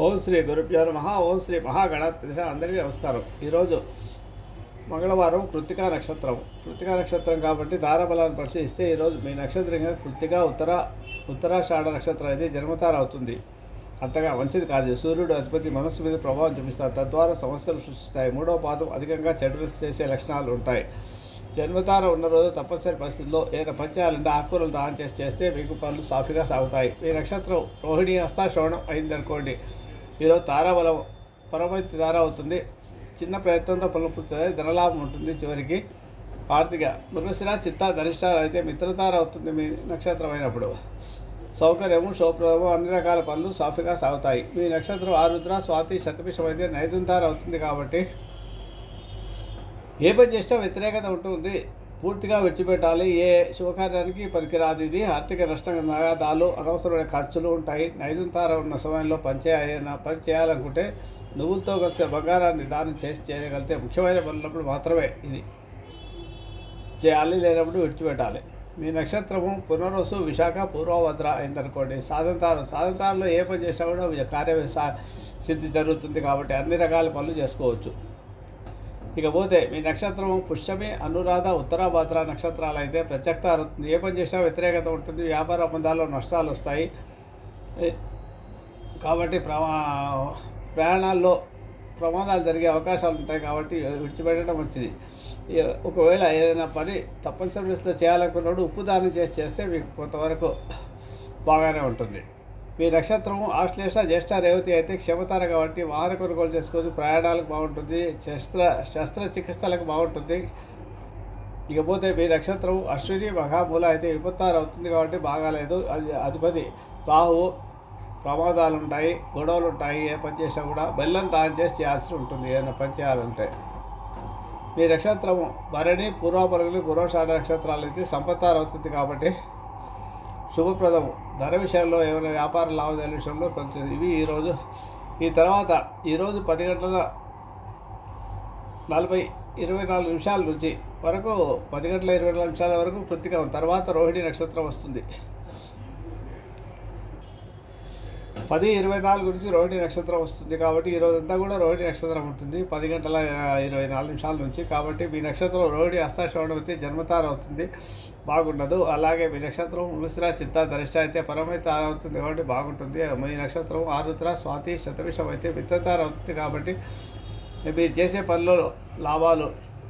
ఓం శ్రీ గురుభ్యో నమః. ఓం శ్రీ మహాగణాధిపతి. అందరికీ నమస్కారం. ఈరోజు మంగళవారం కృత్తికా నక్షత్రం. కృత్తికా నక్షత్రం కాబట్టి తారాబలాన్ని పరిశీలిస్తే ఈరోజు మీ నక్షత్రంగా కృత్తికా ఉత్తరాషాఢ నక్షత్రం అయితే జన్మతార అవుతుంది. అంతగా మంచిది కాదు. సూర్యుడు అధిపతి మనస్సు మీద ప్రభావం చూపిస్తారు, తద్వారా సమస్యలు సృష్టిస్తాయి. మూడవ పాదం అధికంగా చెడు చేసే లక్షణాలు ఉంటాయి. జన్మతార ఉన్న రోజు తప్పనిసరి పరిస్థితుల్లో ఏదైనా పంచాలంటే ఆకుకూరలు దానం చేస్తే మీకు పనులు సాఫీగా సాగుతాయి. మీ నక్షత్రం రోహిణి హస్త శ్రవణం అయిందనుకోండి, ఈరోజు తారాబలం పరమైతి తార అవుతుంది. చిన్న ప్రయత్నంతో పనులు పూర్తయి ధనలాభం ఉంటుంది. చివరికి ఆర్థిక మృగశిర చిత్త ధనిష్ట అయితే మిత్రతార అవుతుంది. మీ నక్షత్రం అయినప్పుడు సౌకర్యము శోభ్రము అన్ని రకాల పనులు సాఫీగా సాగుతాయి. మీ నక్షత్రం ఆరుద్ర స్వాతి శతభిషం అయితే నైదుంతార అవుతుంది. కాబట్టి ఏ పని చేసినా వ్యతిరేకత ఉంటుంది. పూర్తిగా విడిచిపెట్టాలి. ఏ శుభకార్యానికి పనికిరాదు. ఇది ఆర్థిక నష్టం, నగాదాలు, అనవసరమైన ఖర్చులు ఉంటాయి. నైదుంతార ఉన్న సమయంలో పని చేయాలనుకుంటే నువ్వులతో కలిసి బంగారాన్ని దానం చేయగలిగితే ముఖ్యమైన పనులప్పుడు మాత్రమే ఇది చేయాలి, లేనప్పుడు విడిచిపెట్టాలి. మీ నక్షత్రము పునరోసు విశాఖ పూర్వభద్ర అయిందనుకోండి, సాధంతారలో ఏ పని చేసినా కూడా కార్య సిద్ధి జరుగుతుంది. కాబట్టి అన్ని రకాల పనులు చేసుకోవచ్చు. ఇకపోతే మీ నక్షత్రం పుష్యమి అనురాధ ఉత్తరాభద్ర నక్షత్రాలు అయితే ప్రత్యక్త అవుతుంది. ఏ పని చేసినా వ్యతిరేకత ఉంటుంది. వ్యాపార ఒప్పందాల్లో నష్టాలు వస్తాయి. కాబట్టి ప్రయాణాల్లో ప్రమాదాలు జరిగే అవకాశాలు ఉంటాయి. కాబట్టి విడిచిపెట్టడం మంచిది. ఒకవేళ ఏదైనా పని తప్పనిసరి పరిస్థితిలో చేయాలనుకున్నప్పుడు ఉప్పు దానం చేస్తే మీకు కొంతవరకు బాగానే ఉంటుంది. మీ నక్షత్రము ఆశ్లేష జ్యేష్ఠ రేవతి అయితే క్షమతార కాబట్టి వాహన కొనుగోలు చేసుకోవచ్చు. ప్రయాణాలకు బాగుంటుంది. శస్త్రచికిత్సలకు బాగుంటుంది. ఇకపోతే మీ నక్షత్రం అశ్విని మహామూల అయితే విపత్తార అవుతుంది. కాబట్టి బాగాలేదు. అది అధిపతి రాహువు. ప్రమాదాలు ఉంటాయి, గొడవలు ఉంటాయి. ఏ పని చేసినా కూడా బెల్లం దానం చేయాల్సి ఉంటుంది. ఏదైనా పని చేయాలంటే మీ నక్షత్రము భరణి పూర్వపరుగులు పూర్వషాఢ నక్షత్రాలు అయితే సంపత్తార అవుతుంది. కాబట్టి శుభప్రదము. ధర విషయంలో ఏమైనా వ్యాపార లావాదేవీల విషయంలో కొంచెం ఇవి ఈరోజు. ఈ తర్వాత ఈరోజు 10 గంటల 24 నిమిషాల నుంచి వరకు 10 గంటల 24 నిమిషాల వరకు కృత్తిక, తర్వాత రోహిణి నక్షత్రం వస్తుంది. 10:24 నుంచి రోహిణి నక్షత్రం వస్తుంది. కాబట్టి ఈరోజంతా కూడా రోహిణి నక్షత్రం ఉంటుంది 10 గంటల 24 నిమిషాల నుంచి. కాబట్టి మీ నక్షత్రం రోహిణి హస్తశ్రవణం అయితే జన్మతార అవుతుంది, బాగుండదు. అలాగే మీ నక్షత్రం మృగశిర చిత్త ధనిష్ట అయితే పరమై తార అవుతుంది. కాబట్టి బాగుంటుంది. మీ నక్షత్రం ఆరుద్ర స్వాతి శతభిషం అయితే మిత్రతార అవుతుంది. కాబట్టి మీరు చేసే పనుల్లో లాభాలు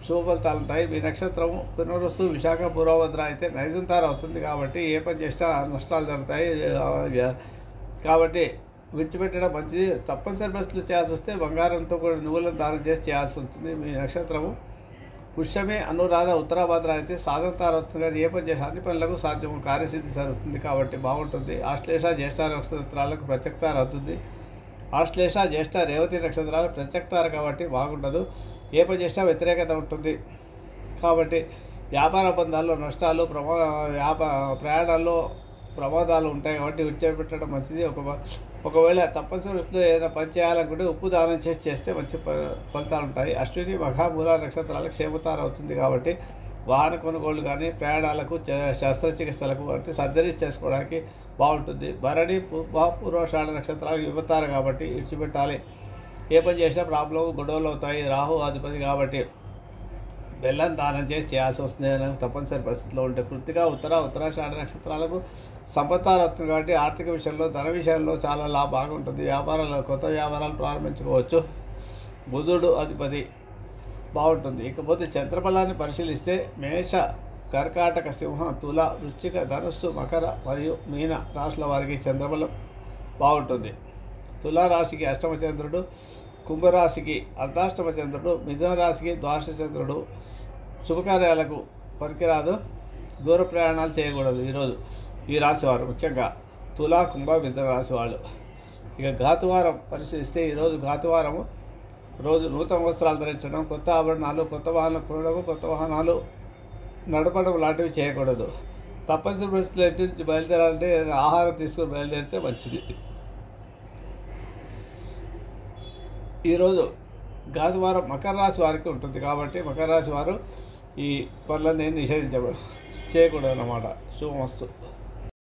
శుభ ఫలితాలు ఉంటాయి. మీ నక్షత్రము పునరుసు విశాఖ పూర్వభద్ర అయితే నైదుంతార అవుతుంది. కాబట్టి ఏ పని చేసినా నష్టాలు జరుగుతాయి. కాబట్టి విడిచిపెట్టడం మంచిది. తప్పనిసరి పరిస్థితులు చేయాల్సి వస్తే బంగారంతో కూడా నువ్వులను దానం చేయాల్సి ఉంటుంది. మీ నక్షత్రము పుష్యమే అనురాధ ఉత్తరాభద్ర అయితే సాధనతార అవుతుంది. కానీ ఏ పని చేసి అన్ని పనులకు సాధ్యము కార్యసిద్ధి జరుగుతుంది. కాబట్టి బాగుంటుంది. ఆశ్లేష జ్యేష్ఠ నక్షత్రాలకు ప్రత్యక్తార అవుతుంది. ఆశ్లేష జ్యేష్ఠ రేవతి నక్షత్రాలు ప్రత్యక్తార కాబట్టి బాగుండదు. ఏ పని చేసినా వ్యతిరేకత ఉంటుంది. కాబట్టి వ్యాపార ఒప్పందాల్లో నష్టాలు, ప్రయాణాల్లో ప్రమాదాలు ఉంటాయి. కాబట్టి విడిచిపెట్టడం మంచిది. ఒకవేళ తప్పనిసరి వస్తువులో ఏదైనా పని చేయాలనుకుంటే ఉప్పు దానం చేస్తే మంచి ఫలితాలు ఉంటాయి. అశ్విని మహామూల నక్షత్రాలకు క్షేమతార అవుతుంది. కాబట్టి వాహన కొనుగోలు కానీ ప్రయాణాలకు శస్త్రచికిత్సలకు అంటే సర్జరీస్ చేసుకోవడానికి బాగుంటుంది. భరణి పూర్వషాఢ నక్షత్రాలకు విపత్తార కాబట్టి విడిచిపెట్టాలి. ఏ పని చేసినా ప్రాబ్లం గొడవలు అవుతాయి. రాహు అధిపతి కాబట్టి బెల్లం దానం చేయాల్సి వస్తుంది. తప్పనిసరి పరిస్థితిలో ఉంటే కృత్తిక ఉత్తరాషాఢ నక్షత్రాలకు సంపత్తార అవుతుంది. కాబట్టి ఆర్థిక విషయంలో ధన విషయంలో చాలా బాగుంటుంది. కొత్త వ్యాపారాలు ప్రారంభించుకోవచ్చు. బుధుడు అధిపతి బాగుంటుంది. ఇకపోతే చంద్రబలాన్ని పరిశీలిస్తే మేష కర్కాటక సింహ తుల వృశ్చిక ధనుస్సు మకర మరియు మీన రాశుల వారికి చంద్రబలం బాగుంటుంది. తులారాశికి అష్టమ చంద్రుడు, కుంభరాశికి అర్ధాష్టమ చంద్రుడు, మిథున రాశికి ద్వాదశ చంద్రుడు. శుభకార్యాలకు పనికిరాదు. దూర ప్రయాణాలు చేయకూడదు ఈరోజు ఈ రాశి వారు, ముఖ్యంగా తులా కుంభ మిథున రాశి వాళ్ళు. ఇక ఘాతువారం పరిశీలిస్తే ఈరోజు ఘాతువారము రోజు నూతన వస్త్రాలు ధరించడం, కొత్త ఆభరణాలు, కొత్త వాహనాలు కొనడం, కొత్త వాహనాలు నడపడం లాంటివి చేయకూడదు. తప్పనిసరి పరిస్థితులు ఇంటి నుంచి బయలుదేరాలంటే ఆహారం తీసుకుని బయలుదేరితే మంచిది. ఈరోజు ఘాతువారం మకర రాశి వారికి ఉంటుంది. కాబట్టి మకర రాశి వారు ఈ పనులన్నీ చేయకూడదు అన్నమాట. శుభమస్తు.